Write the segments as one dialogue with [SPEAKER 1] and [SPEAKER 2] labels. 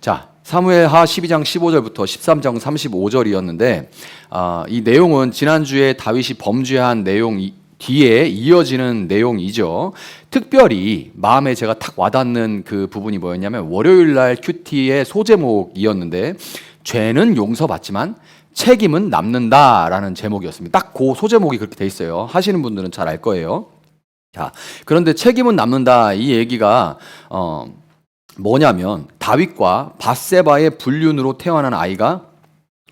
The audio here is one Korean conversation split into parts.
[SPEAKER 1] 자, 사무엘하 12장 15절부터 13장 35절이었는데 이 내용은 지난주에 다윗이 범죄한 내용 뒤에 이어지는 내용이죠. 특별히 마음에 제가 탁 와닿는 그 부분이 뭐였냐면 월요일날 큐티의 소제목이었는데 죄는 용서받지만 책임은 남는다라는 제목이었습니다. 딱 그 소제목이 그렇게 돼 있어요. 하시는 분들은 잘 알 거예요. 자, 그런데 책임은 남는다 이 얘기가 뭐냐면 다윗과 밧세바의 불륜으로 태어난 아이가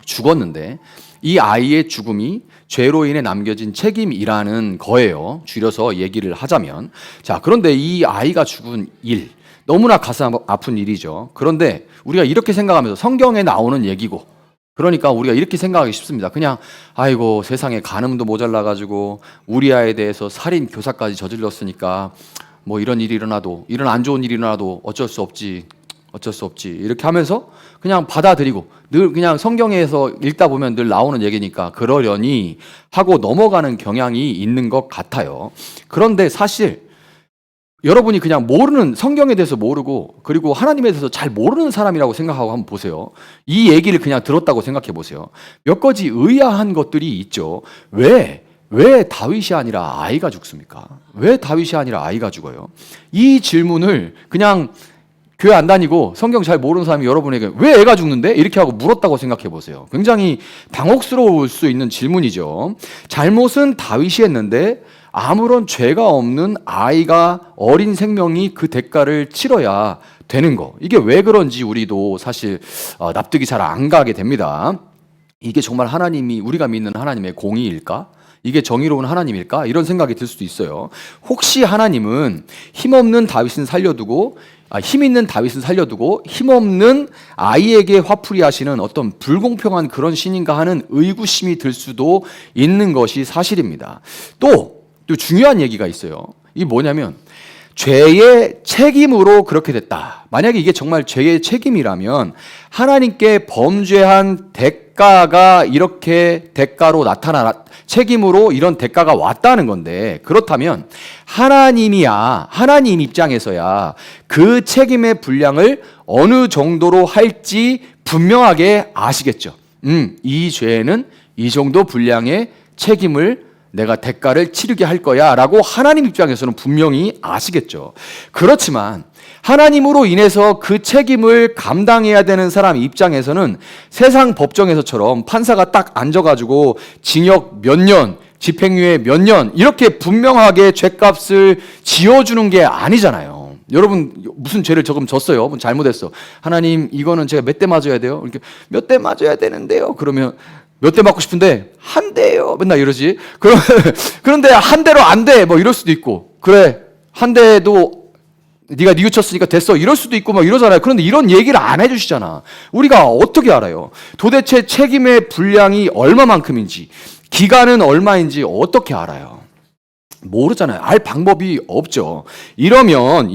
[SPEAKER 1] 죽었는데 이 아이의 죽음이 죄로 인해 남겨진 책임이라는 거예요. 줄여서 얘기를 하자면. 자, 그런데 이 아이가 죽은 일, 너무나 가슴 아픈 일이죠. 그런데 우리가 이렇게 생각하면서 성경에 나오는 얘기고, 그러니까 우리가 이렇게 생각하기 쉽습니다. 그냥 아이고 세상에 간음도 모자라가지고 우리아에 대해서 살인 교사까지 저질렀으니까 뭐 이런 일이 일어나도, 이런 안 좋은 일이 일어나도 어쩔 수 없지 이렇게 하면서 그냥 받아들이고 늘 그냥 성경에서 읽다 보면 늘 나오는 얘기니까 그러려니 하고 넘어가는 경향이 있는 것 같아요. 그런데 사실 여러분이 그냥 모르는, 성경에 대해서 모르고 그리고 하나님에 대해서 잘 모르는 사람이라고 생각하고 한번 보세요. 이 얘기를 그냥 들었다고 생각해 보세요. 몇 가지 의아한 것들이 있죠. 왜 다윗이 아니라 아이가 죽습니까? 왜 다윗이 아니라 아이가 죽어요? 이 질문을 그냥 교회 안 다니고 성경 잘 모르는 사람이 여러분에게 왜 애가 죽는데? 이렇게 하고 물었다고 생각해 보세요. 굉장히 당혹스러울 수 있는 질문이죠. 잘못은 다윗이 했는데 아무런 죄가 없는 아이가, 어린 생명이 그 대가를 치러야 되는 거. 이게 왜 그런지 우리도 사실 납득이 잘 안 가게 됩니다. 이게 정말 하나님이, 우리가 믿는 하나님의 공의일까? 이게 정의로운 하나님일까? 이런 생각이 들 수도 있어요. 혹시 하나님은 힘없는 다윗은 살려두고 힘 있는 다윗은 살려두고 힘없는 아이에게 화풀이 하시는 어떤 불공평한 그런 신인가 하는 의구심이 들 수도 있는 것이 사실입니다. 또 중요한 얘기가 있어요. 이게 뭐냐면 죄의 책임으로 그렇게 됐다. 만약에 이게 정말 죄의 책임이라면 하나님께 범죄한 대가가 이렇게 대가로 책임으로 이런 대가가 왔다는 건데, 그렇다면 하나님 입장에서야 그 책임의 분량을 어느 정도로 할지 분명하게 아시겠죠. 이 죄에는 이 정도 분량의 책임을 내가 대가를 치르게 할 거야 라고 하나님 입장에서는 분명히 아시겠죠. 그렇지만 하나님으로 인해서 그 책임을 감당해야 되는 사람 입장에서는 세상 법정에서처럼 판사가 딱 앉아가지고 징역 몇 년, 집행유예 몇 년 이렇게 분명하게 죄값을 지어주는 게 아니잖아요. 여러분 무슨 죄를 조금 졌어요. 잘못했어. 하나님 이거는 제가 몇 대 맞아야 돼요? 이렇게 몇 대 맞아야 되는데요. 그러면 몇 대 맞고 싶은데 한 대요. 맨날 이러지. 그런데 한 대로 안 돼. 뭐 이럴 수도 있고. 그래. 한 대도 네가 뉘우쳤으니까 됐어. 이럴 수도 있고 막 이러잖아요. 그런데 이런 얘기를 안 해주시잖아. 우리가 어떻게 알아요? 도대체 책임의 분량이 얼마만큼인지, 기간은 얼마인지 어떻게 알아요? 모르잖아요. 알 방법이 없죠. 이러면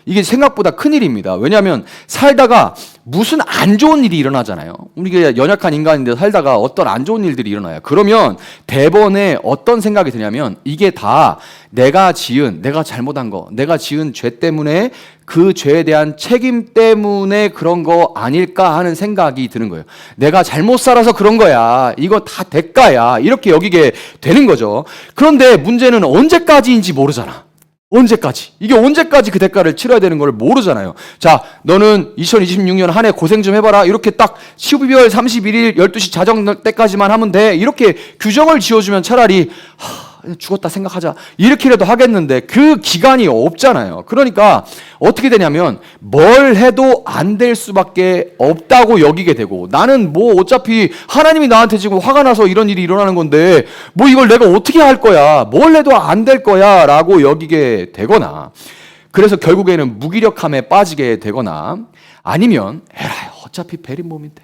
[SPEAKER 1] 이게 생각보다 큰일입니다. 왜냐하면 살다가 무슨 안 좋은 일이 일어나잖아요. 우리가 연약한 인간인데 살다가 어떤 안 좋은 일들이 일어나요. 그러면 대번에 어떤 생각이 드냐면 이게 다 내가 잘못한 거, 내가 지은 죄 때문에 그 죄에 대한 책임 때문에 그런 거 아닐까 하는 생각이 드는 거예요. 내가 잘못 살아서 그런 거야. 이거 다 대가야. 이렇게 여기게 되는 거죠. 그런데 문제는 언제까지인지 모르잖아. 언제까지? 이게 언제까지 그 대가를 치러야 되는 걸 모르잖아요. 자, 너는 2026년 한 해 고생 좀 해봐라. 이렇게 딱 12월 31일 12시 자정 때까지만 하면 돼. 이렇게 규정을 지어주면 차라리 죽었다 생각하자. 이렇게라도 하겠는데 그 기간이 없잖아요. 그러니까 어떻게 되냐면 뭘 해도 안 될 수밖에 없다고 여기게 되고, 나는 뭐 어차피 하나님이 나한테 지금 화가 나서 이런 일이 일어나는 건데 뭐 이걸 내가 어떻게 할 거야. 뭘 해도 안 될 거야 라고 여기게 되거나, 그래서 결국에는 무기력함에 빠지게 되거나, 아니면 에라이 어차피 베린 몸인데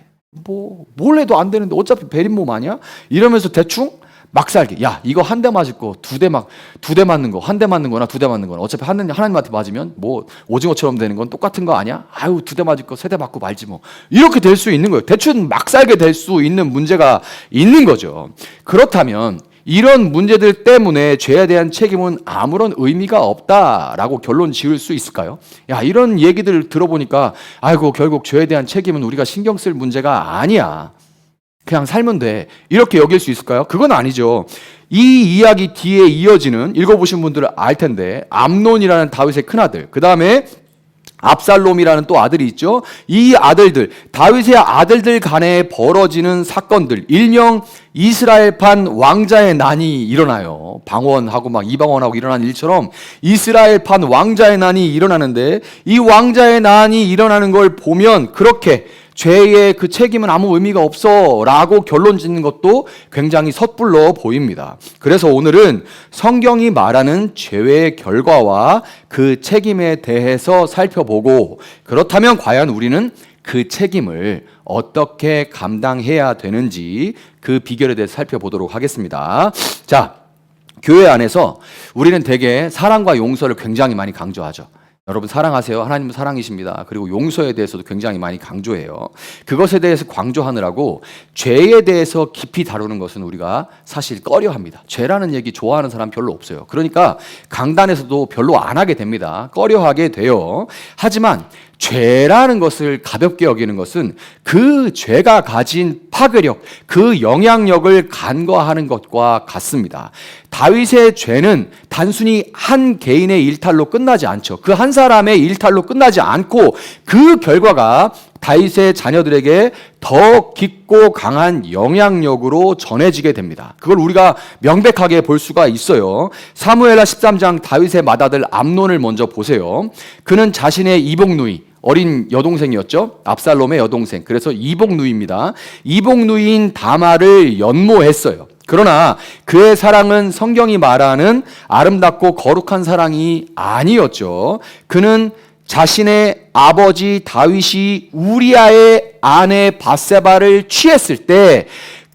[SPEAKER 1] 뭘 해도 안 되는데 어차피 베린 몸 아니야? 이러면서 대충 막 살기. 야, 이거 한 대 맞을 거 두 대 맞는 거, 한 대 맞는 거나 두 대 맞는 거나 어차피 하나님한테 맞으면 뭐 오징어처럼 되는 건 똑같은 거 아니야? 아유, 두 대 맞을 거 세 대 맞고 말지 뭐. 이렇게 될 수 있는 거예요. 대충 막 살게 될 수 있는 문제가 있는 거죠. 그렇다면 이런 문제들 때문에 죄에 대한 책임은 아무런 의미가 없다라고 결론 지을 수 있을까요? 야, 이런 얘기들 들어보니까 아이고 결국 죄에 대한 책임은 우리가 신경 쓸 문제가 아니야. 그냥 살면 돼. 이렇게 여길 수 있을까요? 그건 아니죠. 이 이야기 뒤에 이어지는 읽어보신 분들은 알 텐데 암논이라는 다윗의 큰아들, 그 다음에 압살롬이라는 또 아들이 있죠. 이 아들들, 다윗의 아들들 간에 벌어지는 사건들, 일명 이스라엘판 왕자의 난이 일어나요. 방언하고 막 이방언하고 일어나는 일처럼 이스라엘판 왕자의 난이 일어나는데, 이 왕자의 난이 일어나는 걸 보면 그렇게 죄의 그 책임은 아무 의미가 없어 라고 결론 짓는 것도 굉장히 섣불러 보입니다. 그래서 오늘은 성경이 말하는 죄의 결과와 그 책임에 대해서 살펴보고, 그렇다면 과연 우리는 그 책임을 어떻게 감당해야 되는지 그 비결에 대해서 살펴보도록 하겠습니다. 자, 교회 안에서 우리는 대개 사랑과 용서를 굉장히 많이 강조하죠. 여러분 사랑하세요. 하나님은 사랑이십니다. 그리고 용서에 대해서도 굉장히 많이 강조해요. 그것에 대해서 강조하느라고 죄에 대해서 깊이 다루는 것은 우리가 사실 꺼려합니다. 죄라는 얘기 좋아하는 사람 별로 없어요. 그러니까 강단에서도 별로 안 하게 됩니다. 꺼려하게 돼요. 하지만 죄라는 것을 가볍게 여기는 것은 그 죄가 가진 파괴력, 그 영향력을 간과하는 것과 같습니다. 다윗의 죄는 단순히 한 개인의 일탈로 끝나지 않죠. 그 한 사람의 일탈로 끝나지 않고 그 결과가 다윗의 자녀들에게 더 깊고 강한 영향력으로 전해지게 됩니다. 그걸 우리가 명백하게 볼 수가 있어요. 사무엘하 13장 다윗의 맏아들 암논을 먼저 보세요. 그는 자신의 이복누이, 어린 여동생이었죠. 압살롬의 여동생. 그래서 이복누이입니다. 이복누이인 다말을 연모했어요. 그러나 그의 사랑은 성경이 말하는 아름답고 거룩한 사랑이 아니었죠. 그는 자신의 아버지 다윗이 우리아의 아내 밧세바를 취했을 때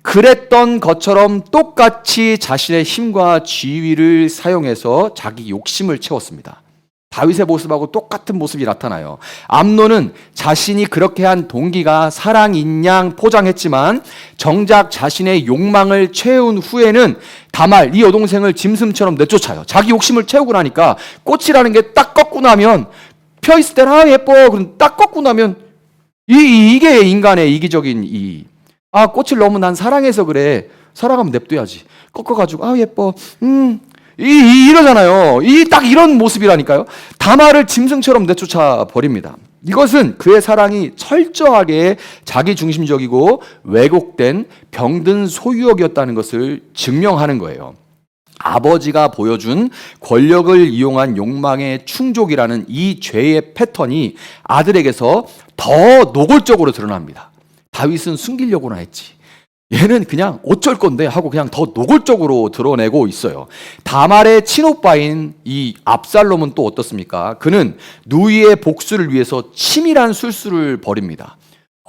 [SPEAKER 1] 그랬던 것처럼 똑같이 자신의 힘과 지위를 사용해서 자기 욕심을 채웠습니다. 다윗의 모습하고 똑같은 모습이 나타나요. 암논은 자신이 그렇게 한 동기가 사랑인 양 포장했지만 정작 자신의 욕망을 채운 후에는 다말, 이 여동생을 짐승처럼 내쫓아요. 자기 욕심을 채우고 나니까 꽃이라는 게 딱 꺾고 나면 펴있을 때는 아 예뻐. 그럼 딱 꺾고 나면 이게 인간의 이기적인 꽃을 너무 난 사랑해서 그래. 사랑하면 냅둬야지. 꺾어가지고 아 예뻐. 이러잖아요. 딱 이런 모습이라니까요. 다말을 짐승처럼 내쫓아 버립니다. 이것은 그의 사랑이 철저하게 자기중심적이고 왜곡된 병든 소유욕이었다는 것을 증명하는 거예요. 아버지가 보여준 권력을 이용한 욕망의 충족이라는 이 죄의 패턴이 아들에게서 더 노골적으로 드러납니다. 다윗은 숨기려고나 했지. 얘는 그냥 어쩔 건데 하고 그냥 더 노골적으로 드러내고 있어요. 다말의 친오빠인 이 압살롬은 또 어떻습니까? 그는 누이의 복수를 위해서 치밀한 술수를 벌입니다.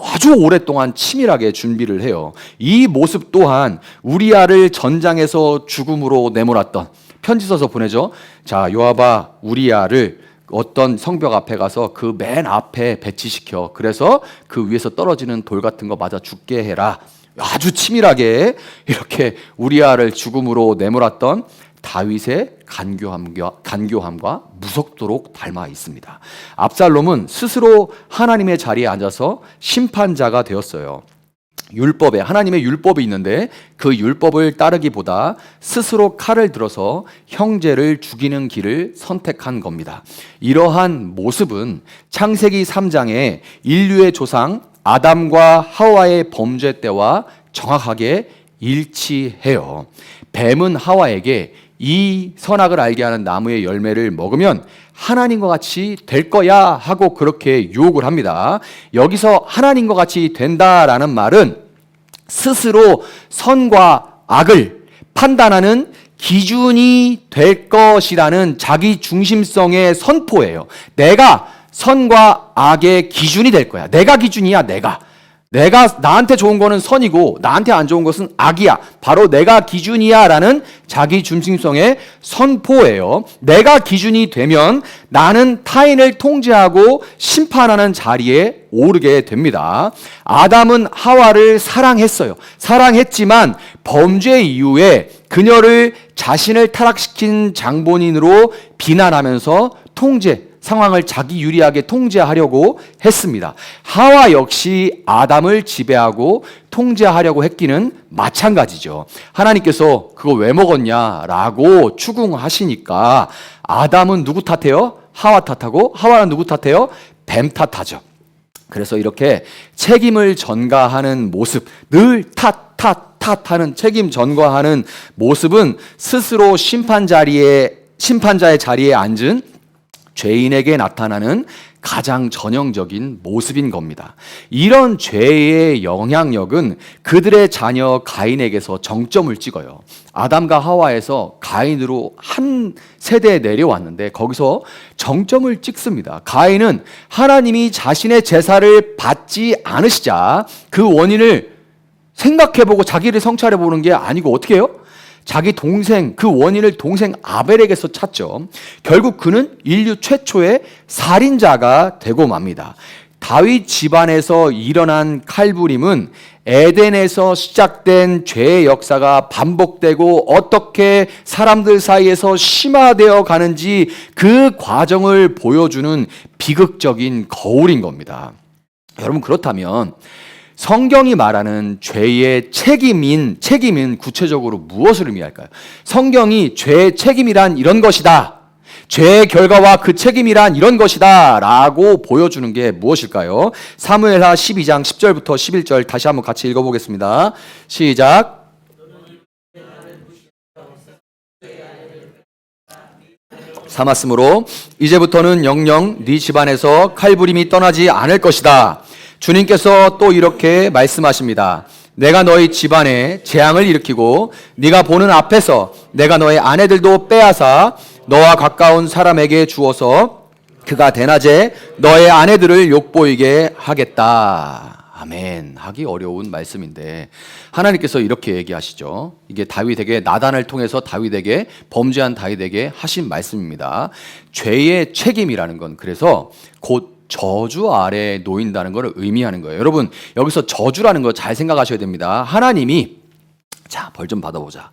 [SPEAKER 1] 아주 오랫동안 치밀하게 준비를 해요. 이 모습 또한 우리아를 전장에서 죽음으로 내몰았던, 편지 써서 보내죠. 자, 요압아, 우리아를 어떤 성벽 앞에 가서 그 맨 앞에 배치시켜. 그래서 그 위에서 떨어지는 돌 같은 거 맞아 죽게 해라. 아주 치밀하게 이렇게 우리아를 죽음으로 내몰았던 다윗의 간교함과 무섭도록 닮아 있습니다. 압살롬은 스스로 하나님의 자리에 앉아서 심판자가 되었어요. 율법에, 하나님의 율법이 있는데 그 율법을 따르기보다 스스로 칼을 들어서 형제를 죽이는 길을 선택한 겁니다. 이러한 모습은 창세기 3장에 인류의 조상 아담과 하와의 범죄 때와 정확하게 일치해요. 뱀은 하와에게 이 선악을 알게 하는 나무의 열매를 먹으면 하나님과 같이 될 거야 하고 그렇게 유혹을 합니다. 여기서 하나님과 같이 된다라는 말은 스스로 선과 악을 판단하는 기준이 될 것이라는 자기 중심성의 선포예요. 내가 선과 악의 기준이 될 거야. 내가 기준이야, 내가 나한테 좋은 거는 선이고 나한테 안 좋은 것은 악이야. 바로 내가 기준이야 라는 자기 중심성의 선포예요. 내가 기준이 되면 나는 타인을 통제하고 심판하는 자리에 오르게 됩니다. 아담은 하와를 사랑했어요. 사랑했지만 범죄 이후에 그녀를 자신을 타락시킨 장본인으로 비난하면서 상황을 자기 유리하게 통제하려고 했습니다. 하와 역시 아담을 지배하고 통제하려고 했기는 마찬가지죠. 하나님께서 그거 왜 먹었냐라고 추궁하시니까 아담은 누구 탓해요? 하와 탓하고, 하와는 누구 탓해요? 뱀 탓하죠. 그래서 이렇게 책임을 전가하는 모습, 늘 탓하는 책임 전가하는 모습은 스스로 심판자의 자리에 앉은 죄인에게 나타나는 가장 전형적인 모습인 겁니다. 이런 죄의 영향력은 그들의 자녀 가인에게서 정점을 찍어요. 아담과 하와에서 가인으로 한 세대에 내려왔는데 거기서 정점을 찍습니다. 가인은 하나님이 자신의 제사를 받지 않으시자 그 원인을 생각해보고 자기를 성찰해보는 게 아니고 어떻게 해요? 자기 동생, 그 원인을 동생 아벨에게서 찾죠. 결국 그는 인류 최초의 살인자가 되고 맙니다. 다윗 집안에서 일어난 칼부림은 에덴에서 시작된 죄의 역사가 반복되고 어떻게 사람들 사이에서 심화되어 가는지 그 과정을 보여주는 비극적인 거울인 겁니다. 여러분, 그렇다면 성경이 말하는 죄의 책임인 구체적으로 무엇을 의미할까요? 성경이 죄의 책임이란 이런 것이다, 죄의 결과와 그 책임이란 이런 것이다 라고 보여주는 게 무엇일까요? 사무엘하 12장 10절부터 11절 다시 한번 같이 읽어보겠습니다. 시작. 삼았으므로 이제부터는 영영 네 집안에서 칼부림이 떠나지 않을 것이다. 주님께서 또 이렇게 말씀하십니다. 내가 너희 집안에 재앙을 일으키고 네가 보는 앞에서 내가 너의 아내들도 빼앗아 너와 가까운 사람에게 주어서 그가 대낮에 너의 아내들을 욕보이게 하겠다. 아멘. 하기 어려운 말씀인데 하나님께서 이렇게 얘기하시죠. 이게 다윗에게, 나단을 통해서 다윗에게, 범죄한 다윗에게 하신 말씀입니다. 죄의 책임이라는 건 그래서 곧 저주 아래에 놓인다는 것을 의미하는 거예요. 여러분, 여기서 저주라는 거 잘 생각하셔야 됩니다. 하나님이 자, 벌 좀 받아보자.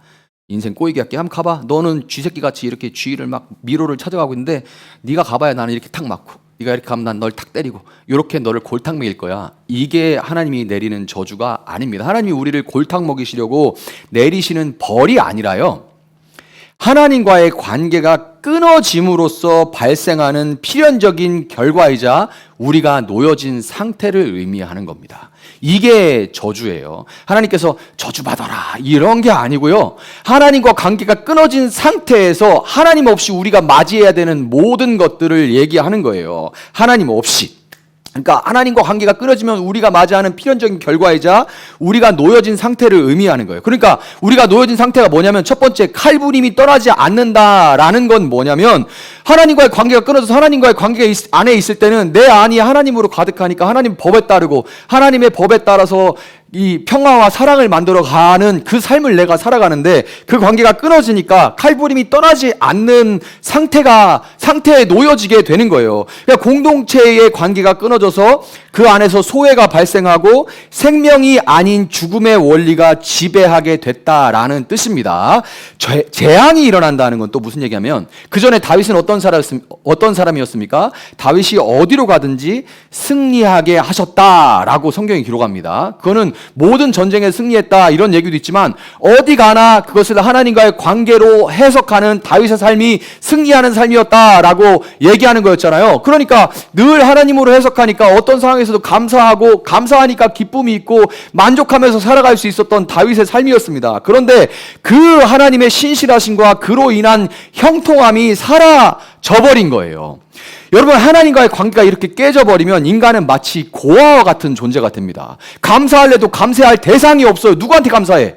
[SPEAKER 1] 인생 꼬이게 할게. 한번 가봐. 너는 쥐새끼같이 이렇게 쥐를 막 미로를 찾아가고 있는데 네가 가봐야 나는 이렇게 탁 맞고, 네가 이렇게 가면 난 널 탁 때리고, 이렇게 너를 골탕 먹일 거야. 이게 하나님이 내리는 저주가 아닙니다. 하나님이 우리를 골탕 먹이시려고 내리시는 벌이 아니라요, 하나님과의 관계가 끊어짐으로써 발생하는 필연적인 결과이자 우리가 놓여진 상태를 의미하는 겁니다. 이게 저주예요. 하나님께서 저주받아라 이런 게 아니고요, 하나님과 관계가 끊어진 상태에서 하나님 없이 우리가 맞이해야 되는 모든 것들을 얘기하는 거예요. 하나님 없이. 그러니까 하나님과 관계가 끊어지면 우리가 맞이하는 필연적인 결과이자 우리가 놓여진 상태를 의미하는 거예요. 그러니까 우리가 놓여진 상태가 뭐냐면, 첫 번째, 칼부림이 떠나지 않는다라는 건 뭐냐면, 하나님과의 관계가 끊어져서 하나님과의 관계가 안에 있을 때는 내 안이 하나님으로 가득하니까 하나님 법에 따르고 하나님의 법에 따라서 이 평화와 사랑을 만들어가는 그 삶을 내가 살아가는데, 그 관계가 끊어지니까 칼부림이 떠나지 않는 상태에 놓여지게 되는 거예요. 그러니까 공동체의 관계가 끊어져서 그 안에서 소외가 발생하고 생명이 아닌 죽음의 원리가 지배하게 됐다라는 뜻입니다. 재앙이 일어난다는 건 또 무슨 얘기냐면, 그 전에 다윗은 어떤 사람이었습니까? 다윗이 어디로 가든지 승리하게 하셨다라고 성경이 기록합니다. 그거는 모든 전쟁에 승리했다 이런 얘기도 있지만, 어디 가나 그것을 하나님과의 관계로 해석하는 다윗의 삶이 승리하는 삶이었다라고 얘기하는 거였잖아요. 그러니까 늘 하나님으로 해석하니까 어떤 상황에서도 감사하니까 기쁨이 있고 만족하면서 살아갈 수 있었던 다윗의 삶이었습니다. 그런데 그 하나님의 신실하심과 그로 인한 형통함이 사라져버린 거예요. 여러분, 하나님과의 관계가 이렇게 깨져버리면 인간은 마치 고아와 같은 존재가 됩니다. 감사할래도 감사할 대상이 없어요. 누구한테 감사해?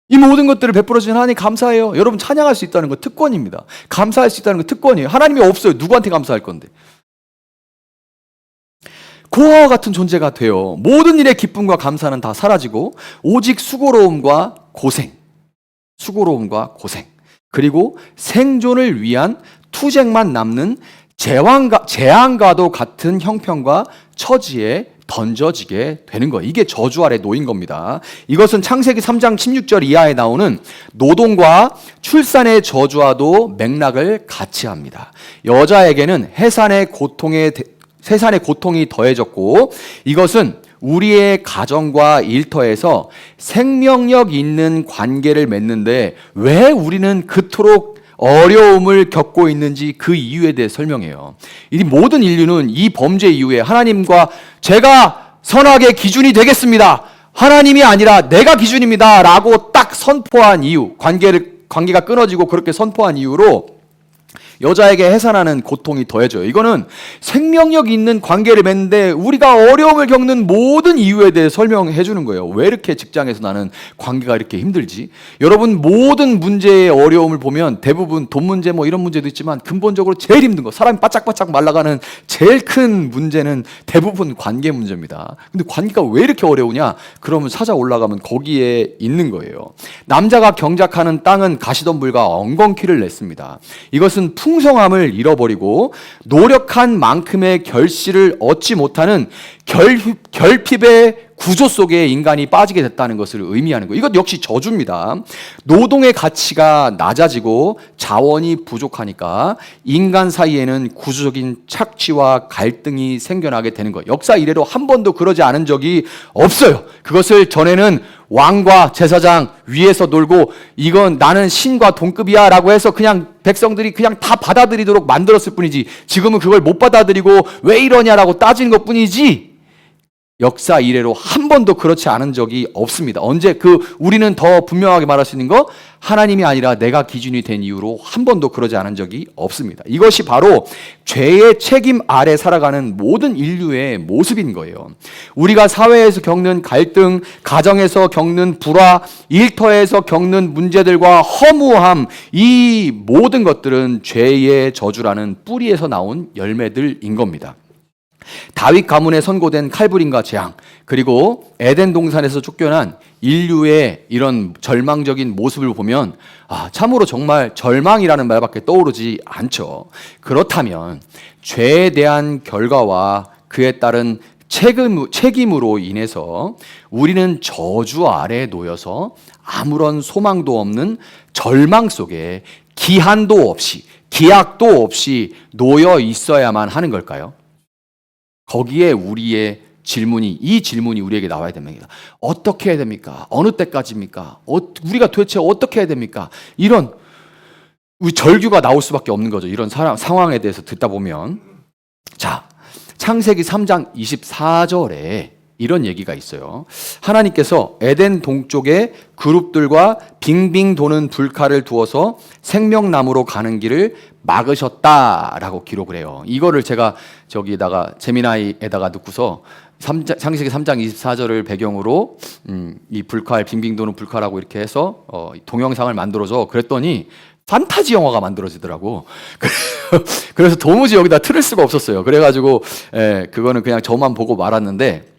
[SPEAKER 1] 이 모든 것들을 베풀어 주신 하나님 감사해요. 여러분, 찬양할 수 있다는 거 특권입니다. 감사할 수 있다는 거 특권이에요. 하나님이 없어요. 누구한테 감사할 건데? 고아와 같은 존재가 돼요. 모든 일의 기쁨과 감사는 다 사라지고 오직 수고로움과 고생, 그리고 생존을 위한 투쟁만 남는 재앙과도 같은 형편과 처지에 던져지게 되는 거예요. 이게 저주 아래 놓인 겁니다. 이것은 창세기 3장 16절 이하에 나오는 노동과 출산의 저주와도 맥락을 같이 합니다. 여자에게는 해산의 고통이 더해졌고, 이것은 우리의 가정과 일터에서 생명력 있는 관계를 맺는데 왜 우리는 그토록 어려움을 겪고 있는지 그 이유에 대해 설명해요. 이 모든 인류는 이 범죄 이후에 하나님과 제가 선악의 기준이 되겠습니다, 하나님이 아니라 내가 기준입니다 라고 딱 선포한 이유, 관계가 끊어지고 그렇게 선포한 이유로 여자에게 해산하는 고통이 더해져요. 이거는 생명력 있는 관계를 맺는데 우리가 어려움을 겪는 모든 이유에 대해 설명해 주는 거예요. 왜 이렇게 직장에서 나는 관계가 이렇게 힘들지? 여러분, 모든 문제의 어려움을 보면 대부분 돈 문제 뭐 이런 문제도 있지만 근본적으로 제일 힘든 거, 사람이 바짝바짝 말라가는 제일 큰 문제는 대부분 관계 문제입니다. 근데 관계가 왜 이렇게 어려우냐? 그러면 찾아 올라가면 거기에 있는 거예요. 남자가 경작하는 땅은 가시덤불과 엉겅퀴를 냈습니다. 이것은 풍성함을 잃어버리고 노력한 만큼의 결실을 얻지 못하는 결핍의 구조 속에 인간이 빠지게 됐다는 것을 의미하는 거예요. 이것 역시 저주입니다. 노동의 가치가 낮아지고 자원이 부족하니까 인간 사이에는 구조적인 착취와 갈등이 생겨나게 되는 거예요. 역사 이래로 한 번도 그러지 않은 적이 없어요. 그것을 전에는 왕과 제사장 위에서 놀고 이건 나는 신과 동급이야 라고 해서 그냥 백성들이 그냥 다 받아들이도록 만들었을 뿐이지, 지금은 그걸 못 받아들이고 왜 이러냐라고 따지는 것 뿐이지, 역사 이래로 한 번도 그렇지 않은 적이 없습니다. 언제 우리는 더 분명하게 말할 수 있는 거, 하나님이 아니라 내가 기준이 된 이유로 한 번도 그러지 않은 적이 없습니다. 이것이 바로 죄의 책임 아래 살아가는 모든 인류의 모습인 거예요. 우리가 사회에서 겪는 갈등, 가정에서 겪는 불화, 일터에서 겪는 문제들과 허무함, 이 모든 것들은 죄의 저주라는 뿌리에서 나온 열매들인 겁니다. 다윗 가문에 선고된 칼부림과 재앙, 그리고 에덴 동산에서 쫓겨난 인류의 이런 절망적인 모습을 보면 참으로 정말 절망이라는 말밖에 떠오르지 않죠. 그렇다면 죄에 대한 결과와 그에 따른 책임으로 인해서 우리는 저주 아래에 놓여서 아무런 소망도 없는 절망 속에 기한도 없이 기약도 없이 놓여 있어야만 하는 걸까요? 거기에 우리의 이 질문이 우리에게 나와야 됩니다. 어떻게 해야 됩니까? 어느 때까지입니까? 우리가 도대체 어떻게 해야 됩니까? 이런 우리 절규가 나올 수밖에 없는 거죠. 이런 상황에 대해서 듣다 보면. 자, 창세기 3장 24절에 이런 얘기가 있어요. 하나님께서 에덴 동쪽에 그룹들과 빙빙 도는 불칼을 두어서 생명나무로 가는 길을 막으셨다라고 기록을 해요. 이거를 제가 저기다가 제미나이에다가 넣고서 창세기 3장 24절을 배경으로 이 불칼, 빙빙 도는 불칼하고 이렇게 해서 동영상을 만들어줘. 그랬더니 판타지 영화가 만들어지더라고. 그래서 도무지 여기다 틀을 수가 없었어요. 그래가지고 그거는 그냥 저만 보고 말았는데,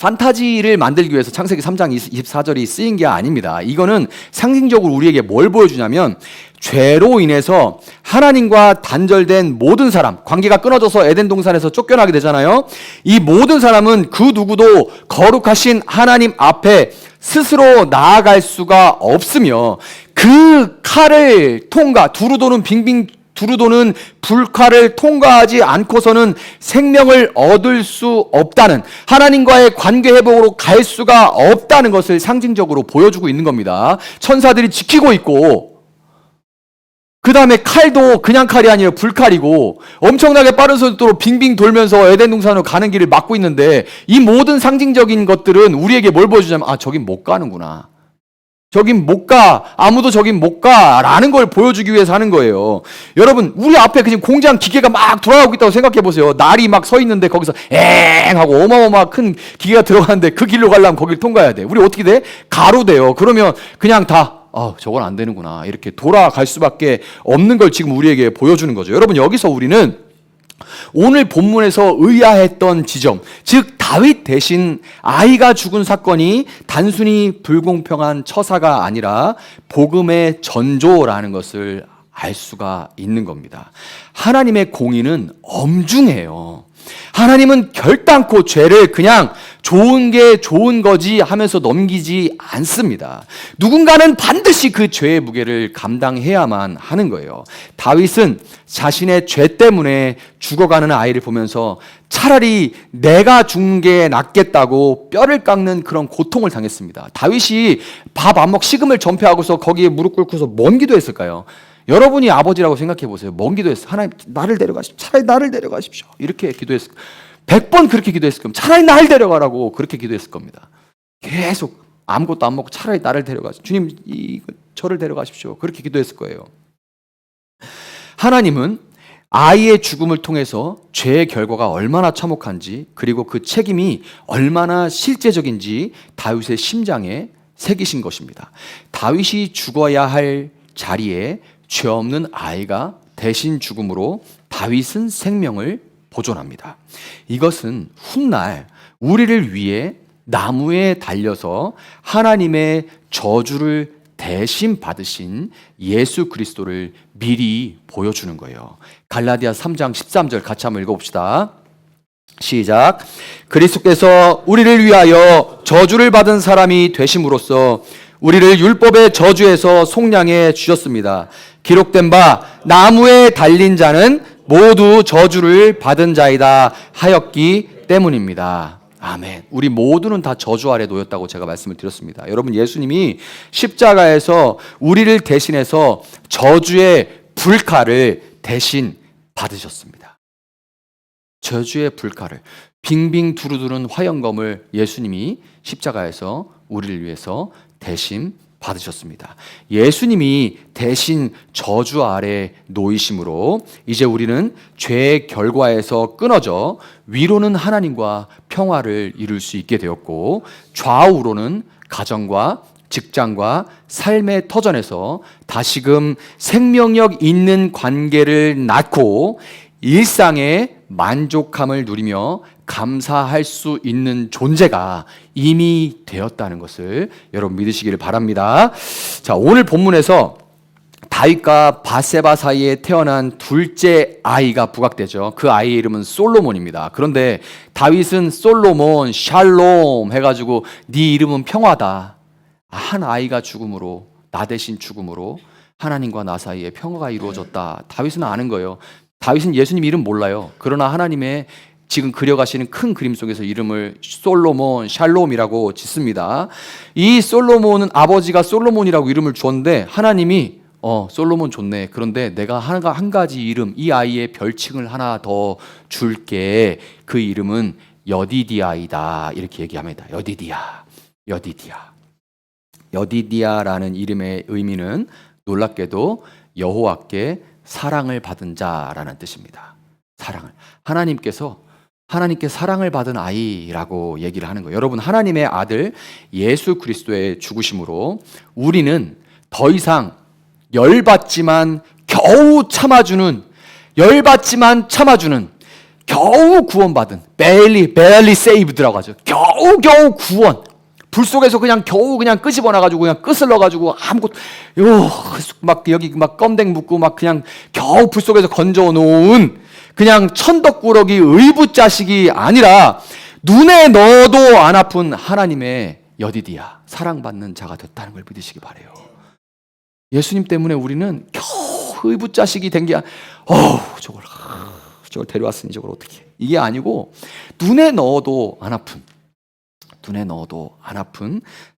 [SPEAKER 1] 판타지를 만들기 위해서 창세기 3장 24절이 쓰인 게 아닙니다. 이거는 상징적으로 우리에게 뭘 보여주냐면, 죄로 인해서 하나님과 단절된 모든 사람, 관계가 끊어져서 에덴 동산에서 쫓겨나게 되잖아요. 이 모든 사람은 그 누구도 거룩하신 하나님 앞에 스스로 나아갈 수가 없으며, 그 칼을 두루도는 불칼을 통과하지 않고서는 생명을 얻을 수 없다는, 하나님과의 관계 회복으로 갈 수가 없다는 것을 상징적으로 보여주고 있는 겁니다. 천사들이 지키고 있고, 그 다음에 칼도 그냥 칼이 아니라 불칼이고 엄청나게 빠른 속도로 빙빙 돌면서 에덴 동산으로 가는 길을 막고 있는데, 이 모든 상징적인 것들은 우리에게 뭘 보여주냐면, 저긴 못 가는구나, 저긴 못 가, 아무도 저긴 못 가 라는 걸 보여주기 위해서 하는 거예요. 여러분, 우리 앞에 그냥 공장 기계가 막 돌아가고 있다고 생각해 보세요. 날이 막 서 있는데 거기서 엥 하고 어마어마한 큰 기계가 들어가는데 그 길로 가려면 거길 통과해야 돼. 우리 어떻게 돼? 가로 돼요. 그러면 그냥 다 저건 안 되는구나, 이렇게 돌아갈 수밖에 없는 걸 지금 우리에게 보여주는 거죠. 여러분, 여기서 우리는 오늘 본문에서 의아했던 지점, 즉 다윗 대신 아이가 죽은 사건이 단순히 불공평한 처사가 아니라 복음의 전조라는 것을 알 수가 있는 겁니다. 하나님의 공의는 엄중해요. 하나님은 결단코 죄를 그냥 좋은 게 좋은 거지 하면서 넘기지 않습니다. 누군가는 반드시 그 죄의 무게를 감당해야만 하는 거예요. 다윗은 자신의 죄 때문에 죽어가는 아이를 보면서 차라리 내가 죽는 게 낫겠다고 뼈를 깎는 그런 고통을 당했습니다. 다윗이 밥 안 먹고 식음을 전폐하고서 거기에 무릎 꿇고서 뭔 기도했을까요? 여러분이 아버지라고 생각해 보세요. 뭔 기도했어요? 하나님 나를 데려가십시오. 차라리 나를 데려가십시오. 이렇게 기도했을 거예요. 100번 그렇게 기도했을 겁니다. 차라리 나를 데려가라고 그렇게 기도했을 겁니다. 계속 아무것도 안 먹고 차라리 나를 데려가십시오. 주님 저를 데려가십시오. 그렇게 기도했을 거예요. 하나님은 아이의 죽음을 통해서 죄의 결과가 얼마나 참혹한지 그리고 그 책임이 얼마나 실제적인지 다윗의 심장에 새기신 것입니다. 다윗이 죽어야 할 자리에 죄 없는 아이가 대신 죽음으로 다윗은 생명을 보존합니다. 이것은 훗날 우리를 위해 나무에 달려서 하나님의 저주를 대신 받으신 예수 그리스도를 미리 보여주는 거예요. 갈라디아 3장 13절 같이 한번 읽어봅시다. 시작. 그리스도께서 우리를 위하여 저주를 받은 사람이 되심으로써 우리를 율법의 저주에서 속량해 주셨습니다. 기록된 바 나무에 달린 자는 모두 저주를 받은 자이다 하였기 때문입니다. 아멘. 우리 모두는 다 저주 아래 놓였다고 제가 말씀을 드렸습니다. 여러분, 예수님이 십자가에서 우리를 대신해서 저주의 불칼을 대신 받으셨습니다. 저주의 불칼을, 빙빙 두루두른 화영검을 예수님이 십자가에서 우리를 위해서 대신 받으셨습니다. 예수님이 대신 저주 아래 놓이심으로 이제 우리는 죄의 결과에서 끊어져 위로는 하나님과 평화를 이룰 수 있게 되었고, 좌우로는 가정과 직장과 삶의 터전에서 다시금 생명력 있는 관계를 낳고 일상의 만족함을 누리며 감사할 수 있는 존재가 이미 되었다는 것을 여러분 믿으시기를 바랍니다. 자, 오늘 본문에서 다윗과 바세바 사이에 태어난 둘째 아이가 부각되죠. 그 아이의 이름은 솔로몬입니다. 그런데 다윗은 솔로몬, 샬롬 해가지고 네 이름은 평화다. 한 아이가 죽음으로, 나 대신 죽음으로 하나님과 나 사이에 평화가 이루어졌다. 다윗은 아는 거예요. 다윗은 예수님 이름 몰라요. 그러나 하나님의 지금 그려가시는 큰 그림 속에서 이름을 솔로몬, 샬롬이라고 짓습니다. 이 솔로몬은 아버지가 솔로몬이라고 이름을 주었는데 하나님이 솔로몬 좋네. 그런데 내가 한 가지 이름, 이 아이의 별칭을 하나 더 줄게. 그 이름은 여디디아이다. 이렇게 얘기합니다. 여디디아라는 이름의 의미는 놀랍게도 여호와께 사랑을 받은 자라는 뜻입니다. 사랑을. 하나님께 사랑을 받은 아이라고 얘기를 하는 거예요. 여러분, 하나님의 아들 예수 그리스도의 죽으심으로 우리는 더 이상 열받지만 겨우 참아주는, 겨우 구원받은, barely saved라고 하죠. 겨우 구원. 불 속에서 겨우 끄집어놔가지고 그냥 끝을 넣어가지고 아무것도 막 여기 막 껌댕 묻고 막 그냥 겨우 불 속에서 건져놓은 그냥 천덕꾸러기 의붓자식이 아니라 눈에 넣어도 안 아픈 하나님의 여디디아, 사랑받는 자가 됐다는 걸 믿으시기 바라요. 예수님 때문에 우리는 겨우 의붓자식이 된 게 저걸 데려왔으니 저걸 어떻게, 이게 아니고 눈에 넣어도 안 아픈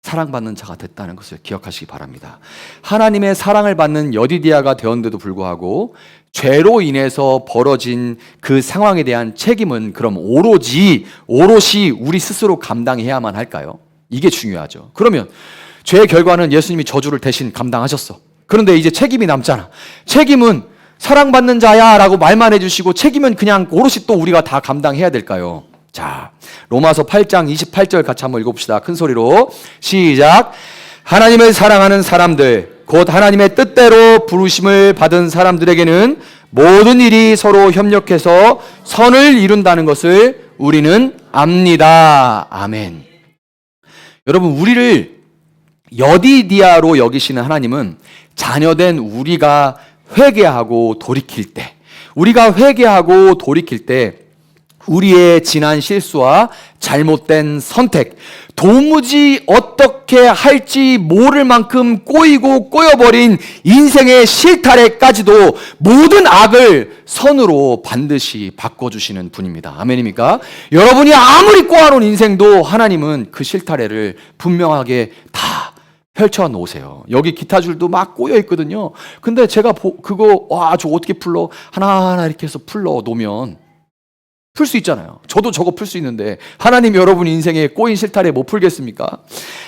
[SPEAKER 1] 사랑받는 자가 됐다는 것을 기억하시기 바랍니다. 하나님의 사랑을 받는 여디디아가 되었는데도 불구하고 죄로 인해서 벌어진 그 상황에 대한 책임은 그럼 오롯이 우리 스스로 감당해야만 할까요? 이게 중요하죠. 그러면 죄의 결과는 예수님이 저주를 대신 감당하셨어. 그런데 이제 책임이 남잖아. 책임은 사랑받는 자야 라고 말만 해주시고 책임은 그냥 오롯이 또 우리가 다 감당해야 될까요? 자, 로마서 8장 28절 같이 한번 읽어봅시다. 큰 소리로 시작. 하나님을 사랑하는 사람들, 곧 하나님의 뜻대로 부르심을 받은 사람들에게는 모든 일이 서로 협력해서 선을 이룬다는 것을 우리는 압니다. 아멘. 여러분, 우리를 여디디아로 여기시는 하나님은 자녀된 우리가 회개하고 돌이킬 때 우리의 지난 실수와 잘못된 선택, 도무지 어떻게 할지 모를 만큼 꼬이고 꼬여버린 인생의 실타래까지도 모든 악을 선으로 반드시 바꿔주시는 분입니다. 아멘입니까? 여러분이 아무리 꼬아놓은 인생도 하나님은 그 실타래를 분명하게 다 펼쳐 놓으세요. 여기 기타 줄도 막 꼬여 있거든요. 근데 제가 저 어떻게 풀러? 하나하나 이렇게 해서 풀러 놓으면 풀 수 있잖아요. 저도 저거 풀 수 있는데 하나님 여러분 인생에 꼬인 실타래 못 풀겠습니까?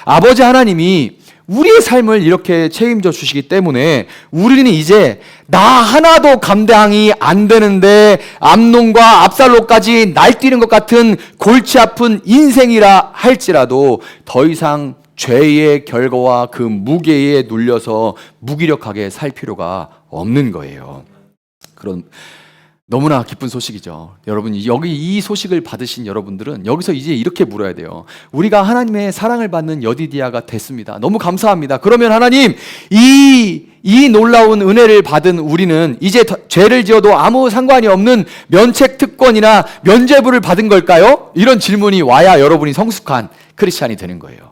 [SPEAKER 1] 아버지 하나님이 우리의 삶을 이렇게 책임져 주시기 때문에 우리는 이제 나 하나도 감당이 안 되는데 암논과 압살롬까지 날뛰는 것 같은 골치 아픈 인생이라 할지라도 더 이상 죄의 결과와 그 무게에 눌려서 무기력하게 살 필요가 없는 거예요. 그런 너무나 기쁜 소식이죠. 여러분, 여기 이 소식을 받으신 여러분들은 여기서 이제 이렇게 물어야 돼요. 우리가 하나님의 사랑을 받는 여디디아가 됐습니다. 너무 감사합니다. 그러면 하나님, 이 놀라운 은혜를 받은 우리는 이제 죄를 지어도 아무 상관이 없는 면책 특권이나 면죄부를 받은 걸까요? 이런 질문이 와야 여러분이 성숙한 크리스찬이 되는 거예요.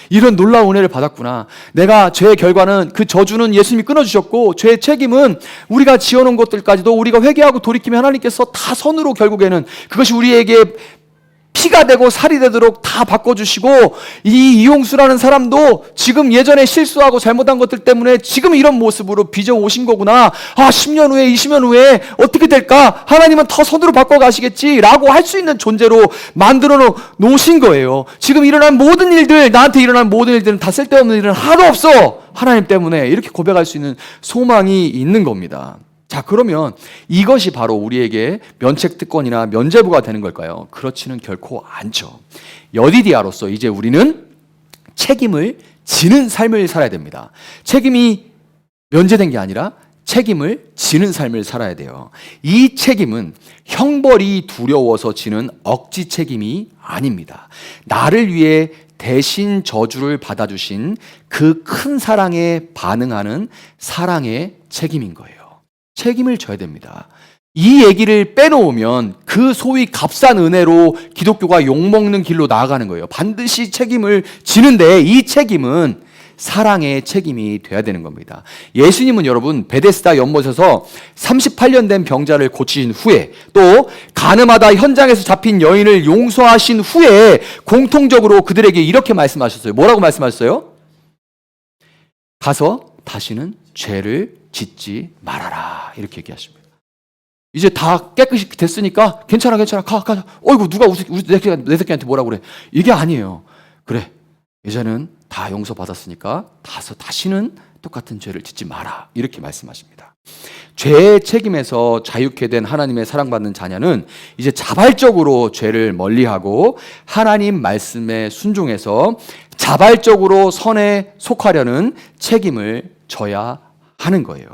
[SPEAKER 1] 이런 놀라운 은혜를 받았구나. 내가 죄의 결과는 그 저주는 예수님이 끊어주셨고 죄의 책임은 우리가 지어놓은 것들까지도 우리가 회개하고 돌이키면 하나님께서 다 선으로 결국에는 그것이 우리에게 피가 되고 살이 되도록 다 바꿔주시고 이 이용수라는 사람도 지금 예전에 실수하고 잘못한 것들 때문에 지금 이런 모습으로 빚어 오신 거구나. 10년 후에 20년 후에 어떻게 될까? 하나님은 더 선으로 바꿔가시겠지 라고 할 수 있는 존재로 만들어 놓으신 거예요. 지금 일어난 모든 일들, 나한테 일어난 모든 일들은 다 쓸데없는 일은 하나도 없어. 하나님 때문에 이렇게 고백할 수 있는 소망이 있는 겁니다. 자, 그러면 이것이 바로 우리에게 면책특권이나 면죄부가 되는 걸까요? 그렇지는 결코 않죠. 여디디아로서 이제 우리는 책임을 지는 삶을 살아야 됩니다. 책임이 면제된 게 아니라 책임을 지는 삶을 살아야 돼요. 이 책임은 형벌이 두려워서 지는 억지 책임이 아닙니다. 나를 위해 대신 저주를 받아주신 그 큰 사랑에 반응하는 사랑의 책임인 거예요. 책임을 져야 됩니다. 이 얘기를 빼놓으면 그 소위 값싼 은혜로 기독교가 욕먹는 길로 나아가는 거예요. 반드시 책임을 지는데 이 책임은 사랑의 책임이 돼야 되는 겁니다. 예수님은 여러분 베데스다 연못에서 38년 된 병자를 고치신 후에 또 가늠하다 현장에서 잡힌 여인을 용서하신 후에 공통적으로 그들에게 이렇게 말씀하셨어요. 뭐라고 말씀하셨어요? 가서 다시는 죄를 짓지 말아라 이렇게 얘기하십니다. 이제 다 깨끗이 됐으니까 괜찮아 가. 어이구 누가 내 새끼한테 뭐라고 그래. 이게 아니에요. 그래 이제는 다 용서받았으니까 다시는 똑같은 죄를 짓지 마라 이렇게 말씀하십니다. 죄의 책임에서 자유케 된 하나님의 사랑받는 자녀는 이제 자발적으로 죄를 멀리하고 하나님 말씀에 순종해서 자발적으로 선에 속하려는 책임을 져야 하는 거예요.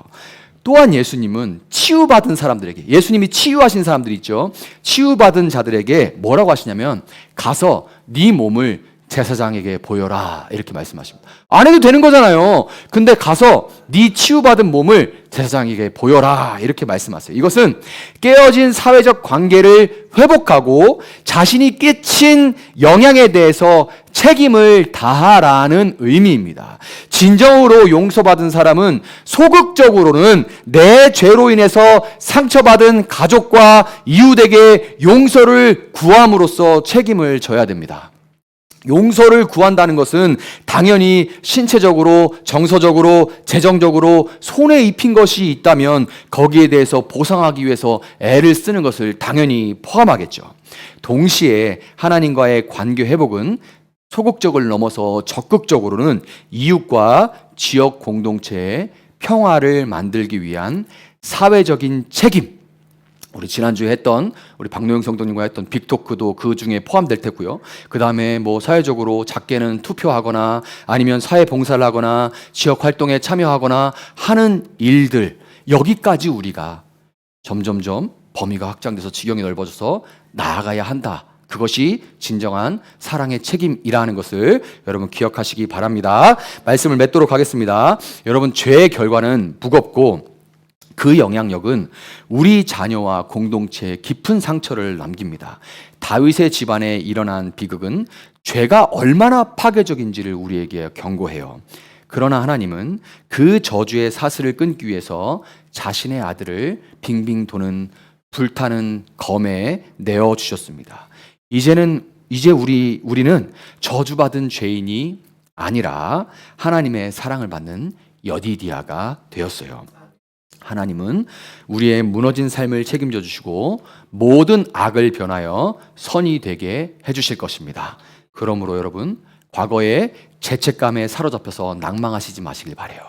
[SPEAKER 1] 또한 예수님은 치유받은 사람들에게, 예수님이 치유하신 사람들이 있죠. 치유받은 자들에게 뭐라고 하시냐면 가서 네 몸을 제사장에게 보여라 이렇게 말씀하십니다. 안 해도 되는 거잖아요. 근데 가서 네 치유받은 몸을 제사장에게 보여라 이렇게 말씀하세요. 이것은 깨어진 사회적 관계를 회복하고 자신이 끼친 영향에 대해서 책임을 다하라는 의미입니다. 진정으로 용서받은 사람은 소극적으로는 내 죄로 인해서 상처받은 가족과 이웃에게 용서를 구함으로써 책임을 져야 됩니다. 용서를 구한다는 것은 당연히 신체적으로, 정서적으로, 재정적으로 손해 입힌 것이 있다면 거기에 대해서 보상하기 위해서 애를 쓰는 것을 당연히 포함하겠죠. 동시에 하나님과의 관계 회복은 소극적을 넘어서 적극적으로는 이웃과 지역 공동체의 평화를 만들기 위한 사회적인 책임, 우리 지난주에 했던 우리 박노영 성도님과 했던 빅토크도 그 중에 포함될 테고요. 그 다음에 뭐 사회적으로 작게는 투표하거나 아니면 사회 봉사를 하거나 지역 활동에 참여하거나 하는 일들, 여기까지 우리가 점점점 범위가 확장돼서 지경이 넓어져서 나아가야 한다. 그것이 진정한 사랑의 책임이라는 것을 여러분 기억하시기 바랍니다. 말씀을 맺도록 하겠습니다. 여러분, 죄의 결과는 무겁고 그 영향력은 우리 자녀와 공동체에 깊은 상처를 남깁니다. 다윗의 집안에 일어난 비극은 죄가 얼마나 파괴적인지를 우리에게 경고해요. 그러나 하나님은 그 저주의 사슬을 끊기 위해서 자신의 아들을 빙빙 도는 불타는 검에 내어 주셨습니다. 이제 우리는 저주받은 죄인이 아니라 하나님의 사랑을 받는 여디디아가 되었어요. 하나님은 우리의 무너진 삶을 책임져 주시고 모든 악을 변하여 선이 되게 해 주실 것입니다. 그러므로 여러분, 과거의 죄책감에 사로잡혀서 낭망하시지 마시길 바라요.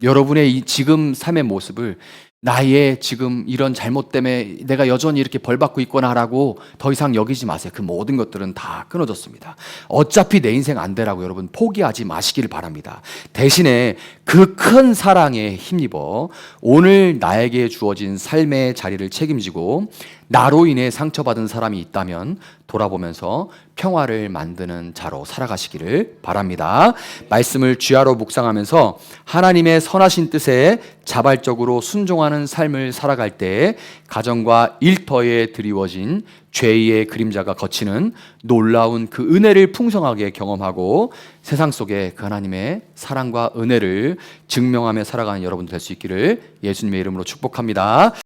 [SPEAKER 1] 여러분의 이 지금 삶의 모습을 나의 지금 이런 잘못 때문에 내가 여전히 이렇게 벌받고 있구나라고 더 이상 여기지 마세요. 그 모든 것들은 다 끊어졌습니다. 어차피 내 인생 안 되라고 여러분 포기하지 마시길 바랍니다. 대신에 그 큰 사랑에 힘입어 오늘 나에게 주어진 삶의 자리를 책임지고 나로 인해 상처받은 사람이 있다면 돌아보면서 평화를 만드는 자로 살아가시기를 바랍니다. 말씀을 주야로 묵상하면서 하나님의 선하신 뜻에 자발적으로 순종하는 삶을 살아갈 때 가정과 일터에 드리워진 죄의 그림자가 걷히는 놀라운 그 은혜를 풍성하게 경험하고 세상 속에 그 하나님의 사랑과 은혜를 증명하며 살아가는 여러분 될 수 있기를 예수님의 이름으로 축복합니다.